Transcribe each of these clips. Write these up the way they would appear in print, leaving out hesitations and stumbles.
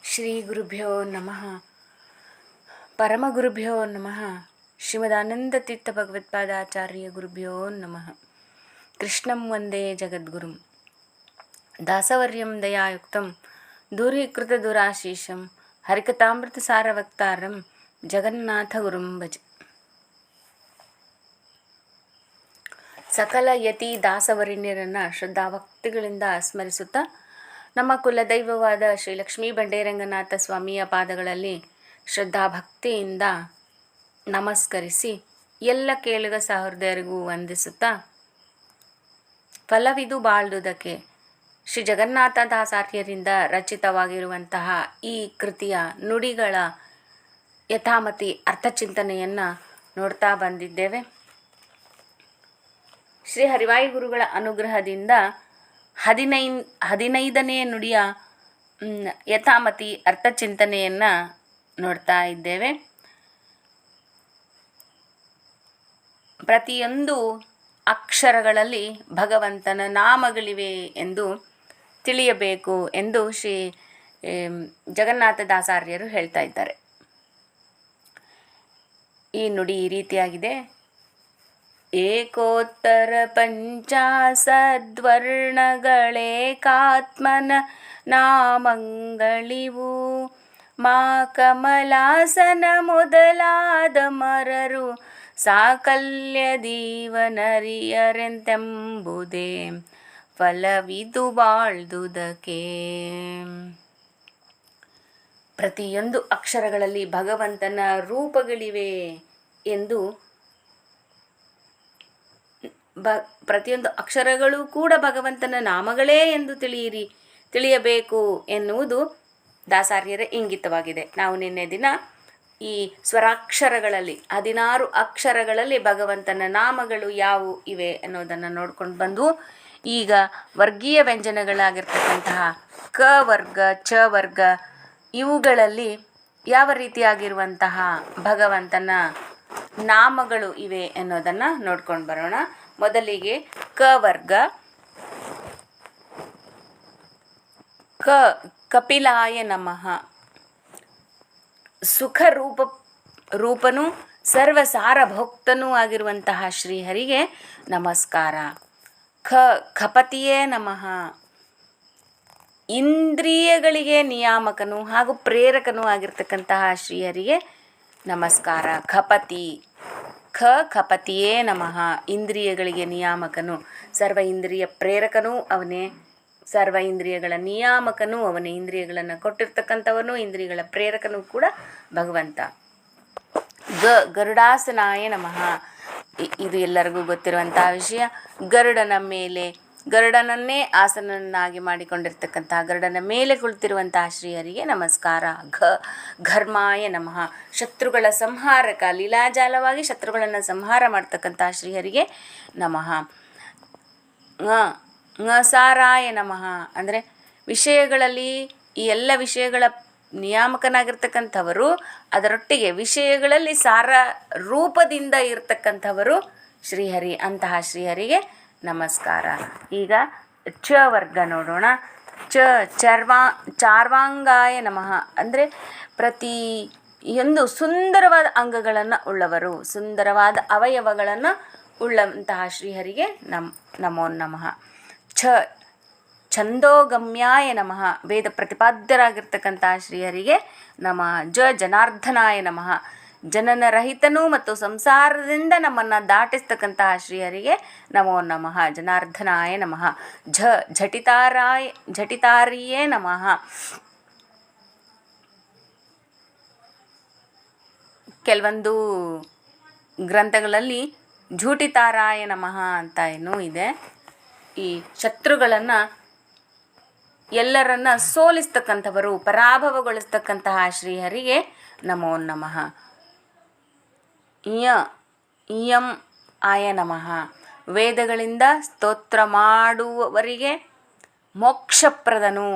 ಶ್ರೀ ಗುರುಭ್ಯೋ ನಮಃ. ಪರಮಗುರುಭ್ಯೋ ನಮಃ. ಶ್ರೀಮದಾನಂದತೀರ್ಥ ಭಗವತ್ಪಾದಾಚಾರ್ಯ ಗುರುಭ್ಯೋ ನಮಃ. ಕೃಷ್ಣಂ ವಂದೇ ಜಗದ್ಗುರುಂ ದಾಸವರ್ಯಂ ದಯಾಯುಕ್ತಂ ದೂರೀಕೃತ ದುರಾಶೀಷಂ ಹರಿಕಥಾಮೃತ ಸಾರವಕ್ತಾರಂ ಜಗನ್ನಾಥ ಗುರುಂ ಭಜ. ಸಕಲ ಯತಿ ದಾಸವರಿಣ್ಯರನ್ನು ಶ್ರದ್ಧಾಭಕ್ತಿಗಳಿಂದ ಸ್ಮರಿಸುತ್ತಾ ನಮ್ಮ ಕುಲದೈವವಾದ ಶ್ರೀ ಲಕ್ಷ್ಮೀ ಬಂಡೇರಂಗನಾಥ ಸ್ವಾಮಿಯ ಪಾದಗಳಲ್ಲಿ ಶ್ರದ್ಧಾಭಕ್ತಿಯಿಂದ ನಮಸ್ಕರಿಸಿ ಎಲ್ಲ ಕೇಳುಗ ಸಹೃದಯರಿಗೂ ವಂದಿಸುತ್ತಾ, ಫಲವಿದು ಬಾಳ್ದುದಕ್ಕೆ ಶ್ರೀ ಜಗನ್ನಾಥ ದಾಸಾರ್ಯರಿಂದ ರಚಿತವಾಗಿರುವಂತಹ ಈ ಕೃತಿಯ ನುಡಿಗಳ ಯಥಾಮತಿ ಅರ್ಥಚಿಂತನೆಯನ್ನು ನೋಡ್ತಾ ಬಂದಿದ್ದೇವೆ. ಶ್ರೀ ಹರಿವಾಯು ಗುರುಗಳ ಅನುಗ್ರಹದಿಂದ 15ನೇ ನುಡಿಯ ಯಥಾಮತಿ ಅರ್ಥಚಿಂತನೆಯನ್ನು ನೋಡ್ತಾ ಇದ್ದೇವೆ. ಪ್ರತಿಯೊಂದು ಅಕ್ಷರಗಳಲ್ಲಿ ಭಗವಂತನ ನಾಮಗಳಿವೆ ಎಂದು ತಿಳಿಯಬೇಕು ಎಂದು ಶ್ರೀ ಜಗನ್ನಾಥದಾಸಾರ್ಯರು ಹೇಳ್ತಾ ಇದ್ದಾರೆ. ಈ ನುಡಿ ಈ ರೀತಿಯಾಗಿದೆ. ಏಕೋತ್ತರ ಪಂಚಾಸದ್ವರ್ಣಗಳೇಕಾತ್ಮನ ನಾಮಂಗಳಿವು, ಮಾ ಕಮಲಾಸನ ಮೊದಲಾದ ಮರರು ಸಾಕಲ್ಯದೀವನರಿಯರೆಂತೆಂಬುದೇ ಫಲವಿದು ಬಾಳ್ದುದಕ್ಕೆ. ಪ್ರತಿಯೊಂದು ಅಕ್ಷರಗಳಲ್ಲಿ ಭಗವಂತನ ರೂಪಗಳಿವೆ ಎಂದು ಪ್ರತಿಯೊಂದು ಅಕ್ಷರಗಳು ಕೂಡ ಭಗವಂತನ ನಾಮಗಳೇ ಎಂದು ತಿಳಿಯಬೇಕು ಎನ್ನುವುದು ದಾಸಾರ್ಯರ ಇಂಗಿತವಾಗಿದೆ. ನಾವು ನಿನ್ನೆ ದಿನ ಈ ಸ್ವರಾಕ್ಷರಗಳಲ್ಲಿ 16 ಅಕ್ಷರಗಳಲ್ಲಿ ಭಗವಂತನ ನಾಮಗಳು ಯಾವುವು ಇವೆ ಅನ್ನೋದನ್ನು ನೋಡ್ಕೊಂಡು ಬಂದು, ಈಗ ವರ್ಗೀಯ ವ್ಯಂಜನಗಳಾಗಿರ್ತಕ್ಕಂತಹ ಕ ವರ್ಗ, ಚ ವರ್ಗ ಇವುಗಳಲ್ಲಿ ಯಾವ ರೀತಿಯಾಗಿರುವಂತಹ ಭಗವಂತನ ನಾಮಗಳು ಇವೆ ಅನ್ನೋದನ್ನು ನೋಡ್ಕೊಂಡು ಬರೋಣ. ಮೊದಲಿಗೆ ಕ ವರ್ಗ. ಕಪಿಲಾಯ ನಮಃ. ಸುಖ ರೂಪನೂ ಸರ್ವಸಾರಭೋಕ್ತನೂ ಆಗಿರುವಂತಹ ಶ್ರೀಹರಿಗೆ ನಮಸ್ಕಾರ. ಖಪತಿಯೇ ನಮಃ. ಇಂದ್ರಿಯಗಳಿಗೆ ನಿಯಾಮಕನು ಹಾಗೂ ಪ್ರೇರಕನೂ ಆಗಿರ್ತಕ್ಕಂತಹ ಶ್ರೀಹರಿಗೆ ನಮಸ್ಕಾರ. ಖಪತಿಯೇ ನಮಃ. ಇಂದ್ರಿಯಗಳಿಗೆ ನಿಯಾಮಕನು, ಸರ್ವ ಇಂದ್ರಿಯ ಪ್ರೇರಕನೂ ಅವನೇ, ಸರ್ವ ಇಂದ್ರಿಯಗಳ ನಿಯಾಮಕನೂ ಅವನೇ. ಇಂದ್ರಿಯಗಳನ್ನು ಕೊಟ್ಟಿರ್ತಕ್ಕಂಥವನು, ಇಂದ್ರಿಯಗಳ ಪ್ರೇರಕನೂ ಕೂಡ ಭಗವಂತ. ಗರುಡಾಸನಾಯ ನಮಃ. ಇದು ಎಲ್ಲರಿಗೂ ಗೊತ್ತಿರುವಂತಹ ವಿಷಯ. ಗರುಡನನ್ನೇ ಆಸನನ್ನಾಗಿ ಮಾಡಿಕೊಂಡಿರ್ತಕ್ಕಂತಹ, ಗರುಡನ ಮೇಲೆ ಕುಳಿತಿರುವಂತಹ ಶ್ರೀಹರಿಗೆ ನಮಸ್ಕಾರ. ಘರ್ಮಾಯ ನಮಃ. ಶತ್ರುಗಳ ಸಂಹಾರಕ, ಲೀಲಾಜಾಲವಾಗಿ ಶತ್ರುಗಳನ್ನು ಸಂಹಾರ ಮಾಡ್ತಕ್ಕಂತಹ ಶ್ರೀಹರಿಗೆ ನಮಃ. ಸಾರಾಯ ನಮಃ. ಅಂದರೆ ವಿಷಯಗಳಲ್ಲಿ ಈ ಎಲ್ಲ ವಿಷಯಗಳ ನಿಯಾಮಕನಾಗಿರ್ತಕ್ಕಂಥವರು, ಅದರೊಟ್ಟಿಗೆ ವಿಷಯಗಳಲ್ಲಿ ಸಾರ ರೂಪದಿಂದ ಇರತಕ್ಕಂಥವರು ಶ್ರೀಹರಿ. ಅಂತಹ ಶ್ರೀಹರಿಗೆ ನಮಸ್ಕಾರ. ಈಗ ಚ ವರ್ಗ ನೋಡೋಣ. ಚಾರ್ವಾಂಗಾಯ ನಮಃ. ಅಂದರೆ ಪ್ರತಿಯೊಂದು ಸುಂದರವಾದ ಅಂಗಗಳನ್ನು ಉಳ್ಳವರು, ಸುಂದರವಾದ ಅವಯವಗಳನ್ನು ಉಳ್ಳಂತಹ ಶ್ರೀಹರಿಗೆ ನಮೋ ನಮಃ. ಛಂದೋಗಮ್ಯಾಯ ನಮಃ. ವೇದ ಪ್ರತಿಪಾದ್ಯರಾಗಿರ್ತಕ್ಕಂತಹ ಶ್ರೀಹರಿಗೆ ನಮಃ. ಜನಾರ್ದನಾಯ ನಮಃ. ಜನನರಹಿತನೂ ಮತ್ತು ಸಂಸಾರದಿಂದ ನಮ್ಮನ್ನು ದಾಟಿಸ್ತಕ್ಕಂತಹ ಶ್ರೀಹರಿಗೆ ನಮೋ ನಮಃ. ಜನಾರ್ದನಾಯ ನಮಃ. ಝಟಿತಾರಿಯೇ ನಮಃ. ಕೆಲವೊಂದು ಗ್ರಂಥಗಳಲ್ಲಿ ಝೂಟಿತಾರಾಯ ನಮಃ ಅಂತ ಏನೂ ಇದೆ. ಈ ಶತ್ರುಗಳನ್ನು ಎಲ್ಲರನ್ನ ಸೋಲಿಸ್ತಕ್ಕಂಥವರು, ಪರಾಭವಗೊಳಿಸ್ತಕ್ಕಂತಹ ಶ್ರೀಹರಿಗೆ ನಮೋ ನಮಃ. ಇಯಂ ಆಯ ನಮಃ. ವೇದಗಳಿಂದ ಸ್ತೋತ್ರ ಮಾಡುವವರಿಗೆ ಮೋಕ್ಷಪ್ರದನು,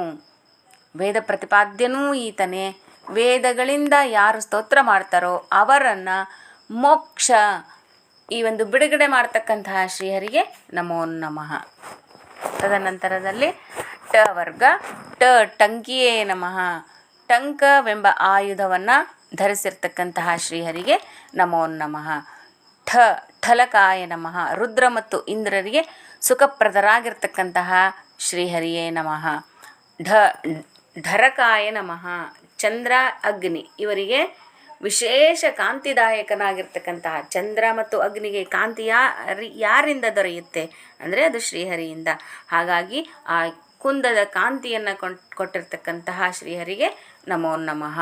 ವೇದ ಪ್ರತಿಪಾದ್ಯನೂ ಈತನೇ. ವೇದಗಳಿಂದ ಯಾರು ಸ್ತೋತ್ರ ಮಾಡ್ತಾರೋ ಅವರನ್ನು ಮೋಕ್ಷ, ಈ ಒಂದು ಬಿಡುಗಡೆ ಮಾಡ್ತಕ್ಕಂತಹ ಶ್ರೀಹರಿಗೆ ನಮೋ ನಮಃ. ತದನಂತರದಲ್ಲಿ ಟ ವರ್ಗ. ಟಂಕಿಯೇ ನಮಃ. ಟಂಕವೆಂಬ ಆಯುಧವನ್ನು ಧರಿಸಿರ್ತಕ್ಕಂತಹ ಶ್ರೀಹರಿಗೆ ನಮೋ ನಮಃ. ಠಲಕಾಯ ನಮಃ. ರುದ್ರ ಮತ್ತು ಇಂದ್ರರಿಗೆ ಸುಖಪ್ರದರಾಗಿರ್ತಕ್ಕಂತಹ ಶ್ರೀಹರಿಯೇ ನಮಃ. ಢರಕಾಯ ನಮಃ. ಚಂದ್ರ ಅಗ್ನಿ ಇವರಿಗೆ ವಿಶೇಷ ಕಾಂತಿದಾಯಕನಾಗಿರ್ತಕ್ಕಂತಹ, ಚಂದ್ರ ಮತ್ತು ಅಗ್ನಿಗೆ ಕಾಂತಿ ಯಾರಿಂದ ದೊರೆಯುತ್ತೆ ಅಂದರೆ ಅದು ಶ್ರೀಹರಿಯಿಂದ. ಹಾಗಾಗಿ ಆ ಕುಂದದ ಕಾಂತಿಯನ್ನು ಕೊಟ್ಟಿರ್ತಕ್ಕಂತಹ ಶ್ರೀಹರಿಗೆ ನಮೋ ನಮಃ.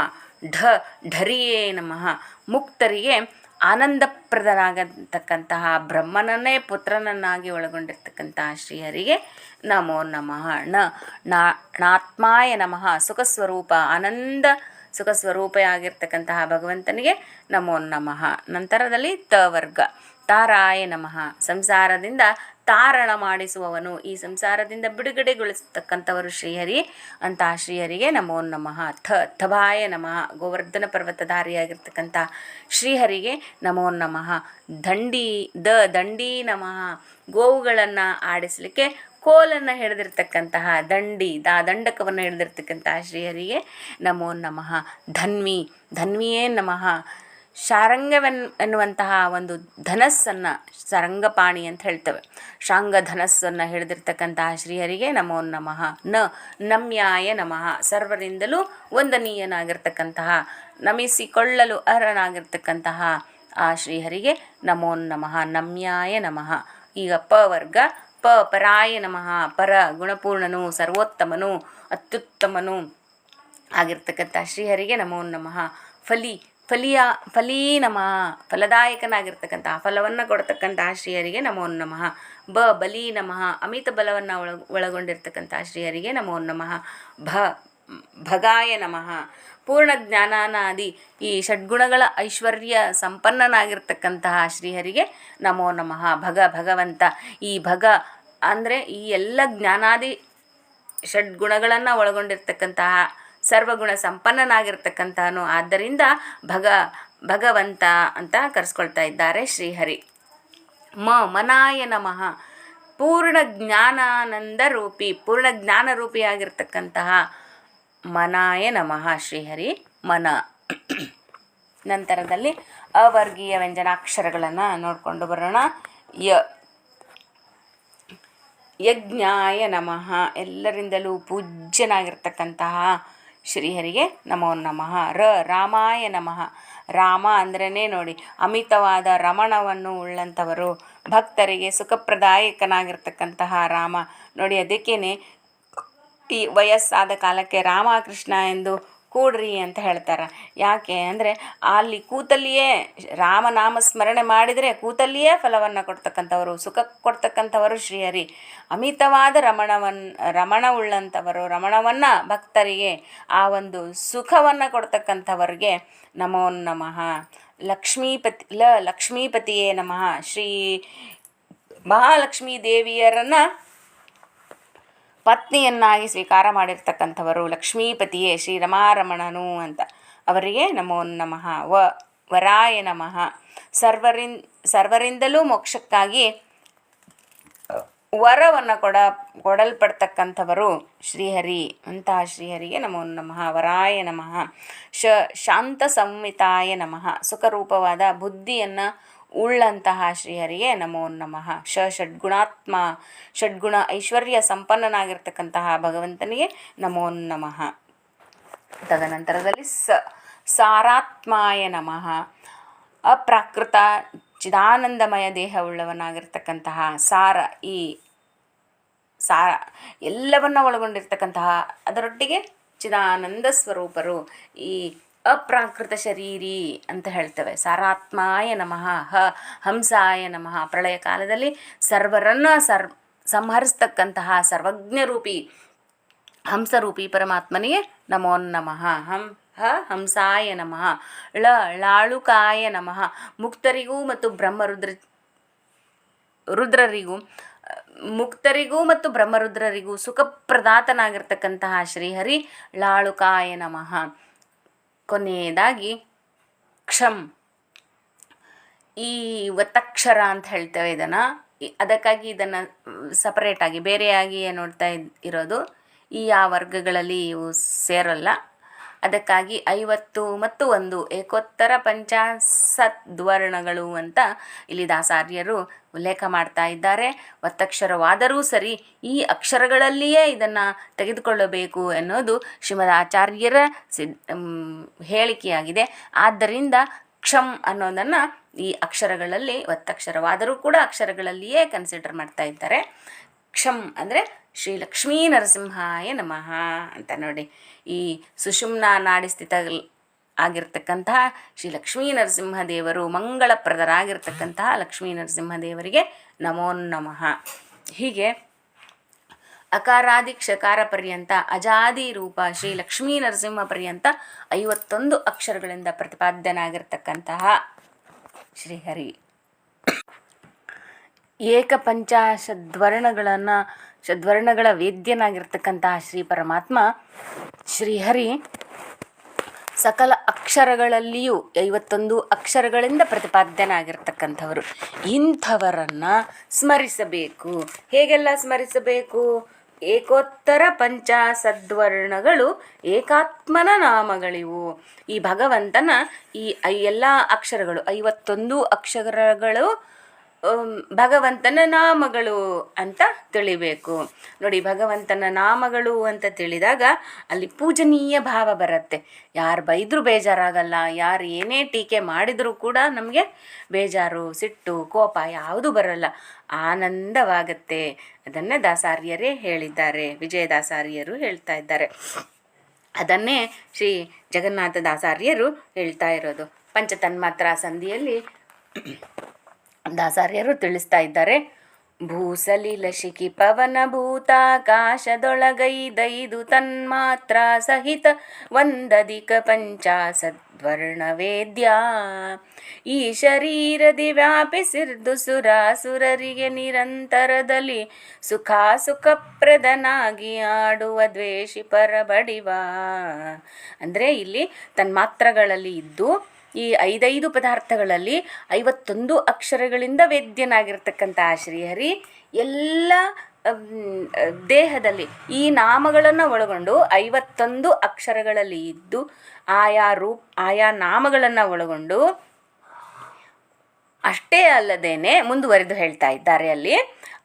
ಢರಿಯೇ ನಮಃ. ಮುಕ್ತರಿಗೆ ಆನಂದಪ್ರದನಾಗತಕ್ಕಂತಹ ಬ್ರಹ್ಮನನ್ನೇ ಪುತ್ರನನ್ನಾಗಿ ಒಳಗೊಂಡಿರ್ತಕ್ಕಂತಹ ಶ್ರೀಹರಿಗೆ ನಮೋ ನಮಃ. ನಾತ್ಮಾಯ ನಮಃ. ಸುಖಸ್ವರೂಪ, ಆನಂದ ಸುಖಸ್ವರೂಪಿಯಾಗಿರ್ತಕ್ಕಂತಹ ಭಗವಂತನಿಗೆ ನಮೋ ನಮಃ. ನಂತರದಲ್ಲಿ ವರ್ಗ. ತಾರಾಯ ನಮಃ. ಸಂಸಾರದಿಂದ ತಾರಣ ಮಾಡಿಸುವವನು, ಈ ಸಂಸಾರದಿಂದ ಬಿಡುಗಡೆಗೊಳಿಸ್ತಕ್ಕಂಥವರು ಶ್ರೀಹರಿ. ಅಂತಹ ಶ್ರೀಹರಿಗೆ ನಮೋ ನಮಃ. ಥಭಾಯ ನಮಃ. ಗೋವರ್ಧನ ಪರ್ವತಧಾರಿಯಾಗಿರ್ತಕ್ಕಂಥ ಶ್ರೀಹರಿಗೆ ನಮೋ ನಮಃ. ದಂಡಿ ನಮಃ. ಗೋವುಗಳನ್ನು ಆಡಿಸಲಿಕ್ಕೆ ಕೋಲನ್ನು ಹಿಡಿದಿರ್ತಕ್ಕಂತಹ ದಂಡಕವನ್ನು ಹಿಡಿದಿರ್ತಕ್ಕಂತಹ ಶ್ರೀಹರಿಗೆ ನಮೋ ನಮಃ. ಧನ್ವಿಯೇ ನಮಃ. ಎನ್ನುವಂತಹ ಒಂದು ಧನಸ್ಸನ್ನು, ಸಾರಂಗಪಾಣಿ ಅಂತ ಹೇಳ್ತೇವೆ, ಶಾಂಗ ಧನಸ್ಸನ್ನು ಹಿಡಿದಿರ್ತಕ್ಕಂತಹ ಶ್ರೀಹರಿಗೆ ನಮೋ ನಮಃ. ನಮ್ಯಾಯ ನಮಃ. ಸರ್ವರಿಂದಲೂ ವಂದನೀಯನಾಗಿರ್ತಕ್ಕಂತಹ, ನಮಿಸಿಕೊಳ್ಳಲು ಅರ್ಹನಾಗಿರ್ತಕ್ಕಂತಹ ಆ ಶ್ರೀಹರಿಗೆ ನಮೋ ನಮಃ. ನಮ್ಯಾಯ ನಮಃ. ಈಗ ವರ್ಗ. ಪರಾಯ ನಮಃ. ಪರ ಗುಣಪೂರ್ಣನು, ಸರ್ವೋತ್ತಮನು, ಅತ್ಯುತ್ತಮನು ಆಗಿರ್ತಕ್ಕಂಥ ಶ್ರೀಹರಿಗೆ ನಮೋ ನಮಃ. ಫಲೀ ನಮಃ. ಫಲದಾಯಕನಾಗಿರ್ತಕ್ಕಂತಹ, ಫಲವನ್ನು ಕೊಡ್ತಕ್ಕಂತಹ ಶ್ರೀಹರಿಗೆ ನಮೋ ನಮಃ. ಬಲೀ ನಮಃ. ಅಮಿತ ಬಲವನ್ನು ಒಳಗೊಂಡಿರ್ತಕ್ಕಂತಹ ಶ್ರೀಹರಿಗೆ ನಮೋ ನಮಃ. ಭಗಾಯ ನಮಃ. ಪೂರ್ಣ ಜ್ಞಾನಾದಿ ಈ ಷಡ್ಗುಣಗಳ ಐಶ್ವರ್ಯ ಸಂಪನ್ನನಾಗಿರ್ತಕ್ಕಂತಹ ಶ್ರೀಹರಿಗೆ ನಮೋ ನಮಃ. ಭಗವಂತ. ಈ ಅಂದರೆ ಈ ಎಲ್ಲ ಜ್ಞಾನಾದಿ ಷಡ್ಗುಣಗಳನ್ನು ಒಳಗೊಂಡಿರ್ತಕ್ಕಂತಹ ಸರ್ವಗುಣ ಸಂಪನ್ನನಾಗಿರ್ತಕ್ಕಂಥವನು, ಆದ್ದರಿಂದ ಭಗವಂತ ಅಂತ ಕರೆಸ್ಕೊಳ್ತಾ ಇದ್ದಾರೆ ಶ್ರೀಹರಿ. ಮನಾಯ ನಮಃ. ಪೂರ್ಣ ಜ್ಞಾನಾನಂದ ರೂಪಿ, ಪೂರ್ಣ ಜ್ಞಾನ ರೂಪಿಯಾಗಿರ್ತಕ್ಕಂತಹ ಮನಾಯ ನಮಃ ಶ್ರೀಹರಿ ಮನ. ನಂತರದಲ್ಲಿ ಅವರ್ಗೀಯ ವ್ಯಂಜನಾಕ್ಷರಗಳನ್ನು ನೋಡಿಕೊಂಡು ಬರೋಣ. ಯಜ್ಞಾಯ ನಮಃ. ಎಲ್ಲರಿಂದಲೂ ಪೂಜ್ಯನಾಗಿರ್ತಕ್ಕಂತಹ ಶ್ರೀಹರಿಗೆ ನಮೋ ನಮಃ. ರಾಮಾಯ ನಮಃ. ರಾಮ ಅಂದ್ರೇ ನೋಡಿ ಅಮಿತವಾದ ರಮಣವನ್ನು ಉಳ್ಳಂಥವರು, ಭಕ್ತರಿಗೆ ಸುಖಪ್ರದಾಯಕನಾಗಿರ್ತಕ್ಕಂತಹ ರಾಮ. ನೋಡಿ ಅದಕ್ಕೇನೆ ಈ ವಯಸ್ಸಾದ ಕಾಲಕ್ಕೆ ರಾಮಕೃಷ್ಣ ಎಂದು ಕೂಡ್ರಿ ಅಂತ ಹೇಳ್ತಾರೆ. ಯಾಕೆ ಅಂದರೆ ಅಲ್ಲಿ ಕೂತಲ್ಲಿಯೇ ರಾಮನಾಮ ಸ್ಮರಣೆ ಮಾಡಿದರೆ ಕೂತಲ್ಲಿಯೇ ಫಲವನ್ನು ಕೊಡ್ತಕ್ಕಂಥವರು, ಸುಖ ಕೊಡ್ತಕ್ಕಂಥವರು ಶ್ರೀಹರಿ. ಅಮಿತವಾದ ರಮಣವುಳ್ಳಂಥವರು, ರಮಣವನ್ನು ಭಕ್ತರಿಗೆ ಆ ಒಂದು ಸುಖವನ್ನು ಕೊಡ್ತಕ್ಕಂಥವ್ರಿಗೆ ನಮೋ ನಮಃ. ಲಕ್ಷ್ಮೀಪತಿಯೇ ನಮಃ. ಶ್ರೀ ಮಹಾಲಕ್ಷ್ಮೀ ದೇವಿಯರನ್ನು ಪತ್ನಿಯನ್ನಾಗಿ ಸ್ವೀಕಾರ ಮಾಡಿರ್ತಕ್ಕಂಥವರು ಲಕ್ಷ್ಮೀಪತಿಯೇ ಶ್ರೀರಮಾರಮಣನು ಅಂತ, ಅವರಿಗೆ ನಮೋ ನಮಃ. ವರಾಯ ನಮಃ. ಸರ್ವರಿಂದಲೂ ಮೋಕ್ಷಕ್ಕಾಗಿ ವರವನ್ನು ಕೊಡಲ್ಪಡ್ತಕ್ಕಂಥವರು ಶ್ರೀಹರಿ. ಅಂತಹ ಶ್ರೀಹರಿಗೆ ನಮೋ ನಮಃ. ವರಾಯ ನಮಃ. ಶಾಂತ ಸಂಹಿತಾಯ ನಮಃ. ಸುಖರೂಪವಾದ ಬುದ್ಧಿಯನ್ನು ಉಳ್ಳಂತಹ ಶ್ರೀಹರಿಗೆ ನಮೋ ನಮಃ. ಷಡ್ಗುಣ ಐಶ್ವರ್ಯ ಸಂಪನ್ನನಾಗಿರ್ತಕ್ಕಂತಹ ಭಗವಂತನಿಗೆ ನಮೋ ನಮಃ. ತದನಂತರದಲ್ಲಿ ಸಾರಾತ್ಮಾಯ ನಮಃ. ಅಪ್ರಾಕೃತ ಚಿದಾನಂದಮಯ ದೇಹವುಳ್ಳವನಾಗಿರ್ತಕ್ಕಂತಹ ಈ ಸಾರ ಎಲ್ಲವನ್ನ ಒಳಗೊಂಡಿರ್ತಕ್ಕಂತಹ, ಅದರೊಟ್ಟಿಗೆ ಚಿದಾನಂದ ಸ್ವರೂಪರು, ಈ ಅಪ್ರಾಕೃತ ಶರೀರಿ ಅಂತ ಹೇಳ್ತೇವೆ. ಸಾರಾತ್ಮಾಯ ನಮಃ. ಹಂಸಾಯ ನಮಃ. ಪ್ರಳಯ ಕಾಲದಲ್ಲಿ ಸರ್ವರನ್ನು ಸಂಹರಿಸ್ತಕ್ಕಂತಹ ಸರ್ವಜ್ಞರೂಪಿ ಹಂಸರೂಪಿ ಪರಮಾತ್ಮನಿಗೆ ನಮೋ ನಮಃ. ಹಂಸಾಯ ನಮಃ. ಲಾಳುಕಾಯ ನಮಃ. ಮುಕ್ತರಿಗೂ ಮತ್ತು ಬ್ರಹ್ಮರುದ್ರರಿಗೂ ಸುಖಪ್ರದಾತನಾಗಿರ್ತಕ್ಕಂತಹ ಶ್ರೀಹರಿ ಲಾಳುಕಾಯ ನಮಃ. ಕೊನೆಯದಾಗಿ ಈ ಒತ್ತಕ್ಷರ ಅಂತ ಹೇಳ್ತೇವೆ ಇದನ್ನು. ಅದಕ್ಕಾಗಿ ಇದನ್ನು ಸಪರೇಟಾಗಿ ಬೇರೆಯಾಗಿ ನೋಡ್ತಾ ಇರೋದು. ಈ ಆ ವರ್ಗಗಳಲ್ಲಿ ಇವು ಸೇರಲ್ಲ. ಅದಕ್ಕಾಗಿ 50 ಮತ್ತು 1 ಏಕೋತ್ತರ ಪಂಚಾಸದ್ವರ್ಣಗಳು ಅಂತ ಇಲ್ಲಿ ದಾಸಾರ್ಯರು ಉಲ್ಲೇಖ ಮಾಡ್ತಾ ಇದ್ದಾರೆ. ಒತ್ತಕ್ಷರವಾದರೂ ಸರಿ ಈ ಅಕ್ಷರಗಳಲ್ಲಿಯೇ ಇದನ್ನು ತೆಗೆದುಕೊಳ್ಳಬೇಕು ಎನ್ನುವುದು ಶ್ರೀಮದ್ ಆಚಾರ್ಯರ ಹೇಳಿಕೆಯಾಗಿದೆ. ಆದ್ದರಿಂದ ಕ್ಷಂ ಅನ್ನೋದನ್ನು ಈ ಅಕ್ಷರಗಳಲ್ಲಿ ಒತ್ತಕ್ಷರವಾದರೂ ಕೂಡ ಅಕ್ಷರಗಳಲ್ಲಿಯೇ ಕನ್ಸಿಡರ್ ಮಾಡ್ತಾ ಇದ್ದಾರೆ. ಕ್ಷಂ ಅಂದರೆ ಶ್ರೀ ಲಕ್ಷ್ಮೀ ನರಸಿಂಹಾಯ ನಮಃ ಅಂತ ನೋಡಿ. ಈ ಸುಷುಮ್ನಾ ನಾಡಿ ಸ್ಥಿತ ಆಗಿರ್ತಕ್ಕಂತಹ ಶ್ರೀ ಲಕ್ಷ್ಮೀ ನರಸಿಂಹದೇವರು, ಮಂಗಳಪ್ರದರಾಗಿರ್ತಕ್ಕಂತಹ ಲಕ್ಷ್ಮೀ ನರಸಿಂಹದೇವರಿಗೆ ನಮೋ ನಮಃ. ಹೀಗೆ ಅಕಾರಾದಿ ಕ್ಷಕಾರ ಪರ್ಯಂತ ಅಜಾದಿ ರೂಪ ಶ್ರೀ ಲಕ್ಷ್ಮೀ ನರಸಿಂಹ ಪರ್ಯಂತ 51 ಅಕ್ಷರಗಳಿಂದ ಪ್ರತಿಪಾದ್ಯನಾಗಿರ್ತಕ್ಕಂತಹ ಶ್ರೀಹರಿ ಷಡ್ವರ್ಣಗಳ ವೇದ್ಯನಾಗಿರ್ತಕ್ಕಂತಹ ಶ್ರೀ ಪರಮಾತ್ಮ ಶ್ರೀಹರಿ ಸಕಲ ಅಕ್ಷರಗಳಲ್ಲಿಯೂ 51 ಅಕ್ಷರಗಳಿಂದ ಪ್ರತಿಪಾದ್ಯನಾಗಿರ್ತಕ್ಕಂಥವರು. ಇಂಥವರನ್ನು ಸ್ಮರಿಸಬೇಕು. ಹೇಗೆಲ್ಲ ಸ್ಮರಿಸಬೇಕು? ಏಕೋತ್ತರ ಪಂಚಾಸದ್ವರ್ಣಗಳು ಏಕಾತ್ಮನ ನಾಮಗಳಿವು. ಈ ಭಗವಂತನ ಈ ಎಲ್ಲ ಅಕ್ಷರಗಳು 51 ಅಕ್ಷರಗಳು ಭಗವಂತನ ನಾಮಗಳು ಅಂತ ತಿಳಿಬೇಕು. ನೋಡಿ, ಭಗವಂತನ ನಾಮಗಳು ಅಂತ ತಿಳಿದಾಗ ಅಲ್ಲಿ ಪೂಜನೀಯ ಭಾವ ಬರುತ್ತೆ. ಯಾರು ಬೈದರೂ ಬೇಜಾರಾಗಲ್ಲ, ಯಾರು ಏನೇ ಟೀಕೆ ಮಾಡಿದರೂ ಕೂಡ ನಮಗೆ ಬೇಜಾರು, ಸಿಟ್ಟು, ಕೋಪ ಯಾವುದೂ ಬರಲ್ಲ, ಆನಂದವಾಗತ್ತೆ. ಅದನ್ನೇ ದಾಸಾರ್ಯರೇ ಹೇಳಿದ್ದಾರೆ, ವಿಜಯದಾಸಾರ್ಯರು ಹೇಳ್ತಾ ಇದ್ದಾರೆ. ಅದನ್ನೇ ಶ್ರೀ ಜಗನ್ನಾಥ ದಾಸಾರ್ಯರು ಹೇಳ್ತಾ ಇರೋದು. ಪಂಚತನ್ಮಾತ್ರ ಸಂಧಿಯಲ್ಲಿ ದಾಸಾರ್ಯರು ತಿಳಿಸ್ತಾ ಇದ್ದಾರೆ. ಭೂಸಲಿಲ ಶಿಖಿ ಪವನ ಭೂತಾಕಾಶದೊಳಗೈದೈದು ತನ್ಮಾತ್ರ ಸಹಿತ ಒಂದಧಿಕ ಪಂಚಾಸದ್ವರ್ಣ ವೇದ್ಯ. ಈ ಶರೀರದಿ ವ್ಯಾಪಿಸಿರ್ದು ಸುರಾಸುರರಿಗೆ ನಿರಂತರದಲ್ಲಿ ಸುಖಪ್ರದನಾಗಿ ಆಡುವ ದ್ವೇಷಿ ಪರಬಡಿವ. ಅಂದರೆ ಇಲ್ಲಿ ತನ್ಮಾತ್ರಗಳಲ್ಲಿ ಇದ್ದು ಈ 5 ಪದಾರ್ಥಗಳಲ್ಲಿ 51 ಅಕ್ಷರಗಳಿಂದ ವೇದ್ಯನಾಗಿರ್ತಕ್ಕಂಥ ಶ್ರೀಹರಿ ಎಲ್ಲ ದೇಹದಲ್ಲಿ ಈ ನಾಮಗಳನ್ನು ಒಳಗೊಂಡು 51 ಅಕ್ಷರಗಳಲ್ಲಿ ಇದ್ದು ಆಯಾ ನಾಮಗಳನ್ನು ಒಳಗೊಂಡು ಅಷ್ಟೇ ಅಲ್ಲದೇನೆ ಮುಂದುವರೆದು ಹೇಳ್ತಾ ಇದ್ದಾರೆ ಅಲ್ಲಿ.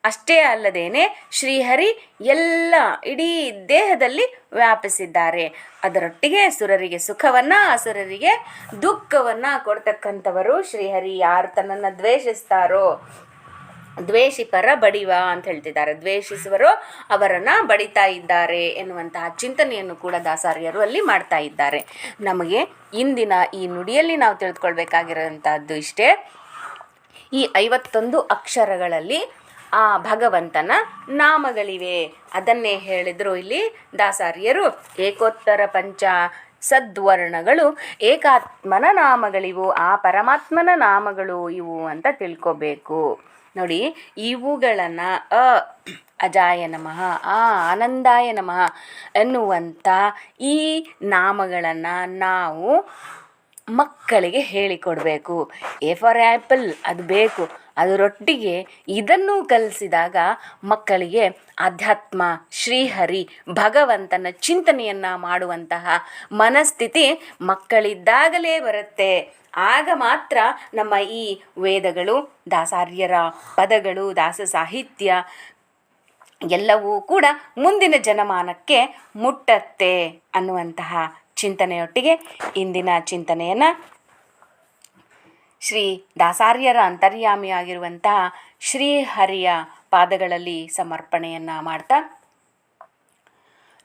ಅಷ್ಟೇ ಅಲ್ಲದೇನೆ ಶ್ರೀಹರಿ ಎಲ್ಲ ಇಡೀ ದೇಹದಲ್ಲಿ ವ್ಯಾಪಿಸಿದ್ದಾರೆ. ಅದರೊಟ್ಟಿಗೆ ಸುರರಿಗೆ ಸುಖವನ್ನು, ಅಸುರರಿಗೆ ದುಃಖವನ್ನು ಕೊಡ್ತಕ್ಕಂಥವರು ಶ್ರೀಹರಿ. ಯಾರು ತನ್ನನ್ನು ದ್ವೇಷಿಸ್ತಾರೋ, ದ್ವೇಷಿ ಪರ ಬಡಿವ ಅಂತ ಹೇಳ್ತಿದ್ದಾರೆ, ದ್ವೇಷಿಸುವರೋ ಅವರನ್ನು ಬಡಿತಾ ಇದ್ದಾರೆ ಎನ್ನುವಂತಹ ಚಿಂತನೆಯನ್ನು ಕೂಡ ದಾಸಾರ್ಯರು ಅಲ್ಲಿ ಮಾಡ್ತಾ ಇದ್ದಾರೆ. ನಮಗೆ ಇಂದಿನ ಈ ನುಡಿಯಲ್ಲಿ ನಾವು ತಿಳಿದುಕೊಳ್ಬೇಕಾಗಿರೋಂಥದ್ದು ಇಷ್ಟೇ. ಈ 51 ಅಕ್ಷರಗಳಲ್ಲಿ ಆ ಭಗವಂತನ ನಾಮಗಳಿವೆ. ಅದನ್ನೇ ಹೇಳಿದರು ಇಲ್ಲಿ ದಾಸಾರ್ಯರು. ಏಕೋತ್ತರ ಸದ್ವರ್ಣಗಳು ಏಕಾತ್ಮನ ನಾಮಗಳಿವು, ಆ ಪರಮಾತ್ಮನ ನಾಮಗಳು ಇವು ಅಂತ ತಿಳ್ಕೋಬೇಕು. ನೋಡಿ, ಇವುಗಳನ್ನು ಅಜಾಯ ನಮಃ, ಆನಂದಾಯ ನಮಃ ಎನ್ನುವಂಥ ಈ ನಾಮಗಳನ್ನು ನಾವು ಮಕ್ಕಳಿಗೆ ಹೇಳಿಕೊಡಬೇಕು. ಎ ಫಾರ್ ಆ್ಯಪಲ್ ಅದು ಬೇಕು. ಅದರೊಟ್ಟಿಗೆ ಇದನ್ನು ಕಲಿಸಿದಾಗ ಮಕ್ಕಳಿಗೆ ಅಧ್ಯಾತ್ಮ, ಶ್ರೀಹರಿ, ಭಗವಂತನ ಚಿಂತನೆಯನ್ನು ಮಾಡುವಂತಹ ಮನಸ್ಥಿತಿ ಮಕ್ಕಳಿದ್ದಾಗಲೇ ಬರುತ್ತೆ. ಆಗ ಮಾತ್ರ ನಮ್ಮ ಈ ವೇದಗಳು, ದಾಸಾರ್ಯರ ಪದಗಳು, ದಾಸ ಸಾಹಿತ್ಯ ಎಲ್ಲವೂ ಕೂಡ ಮುಂದಿನ ಜನಮಾನಕ್ಕೆ ಮುಟ್ಟತ್ತೆ ಅನ್ನುವಂತಹ ಚಿಂತನೆಯೊಟ್ಟಿಗೆ ಇಂದಿನ ಚಿಂತನೆಯನ್ನು ಶ್ರೀ ದಾಸಾರ್ಯರ ಅಂತರ್ಯಾಮಿಯಾಗಿರುವಂತಹ ಶ್ರೀಹರಿಯ ಪಾದಗಳಲ್ಲಿ ಸಮರ್ಪಣೆಯನ್ನು ಮಾಡ್ತಾ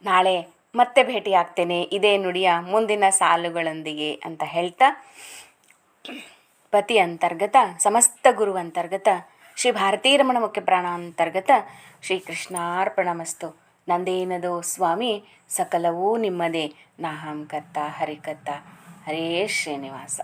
ನಾಳೆ ಮತ್ತೆ ಭೇಟಿಯಾಗ್ತೇನೆ ಇದೇ ನುಡಿಯ ಮುಂದಿನ ಸಾಲುಗಳೊಂದಿಗೆ ಅಂತ ಹೇಳ್ತಾ, ಪತಿ ಅಂತರ್ಗತ, ಸಮಸ್ತ ಗುರು ಅಂತರ್ಗತ, ಶ್ರೀ ಭಾರತೀರಮಣ ಮುಖ್ಯ ಪ್ರಾಣ ಅಂತರ್ಗತ ಶ್ರೀಕೃಷ್ಣಾರ್ಪಣಮಸ್ತು. ನಂದೇನದೋ ಸ್ವಾಮಿ, ಸಕಲವೂ ನಿಮ್ಮದೇ. ನಾಹಂ ಕರ್ತ ಹರಿಕರ್ತ. ಹರೇ ಶ್ರೀನಿವಾಸ.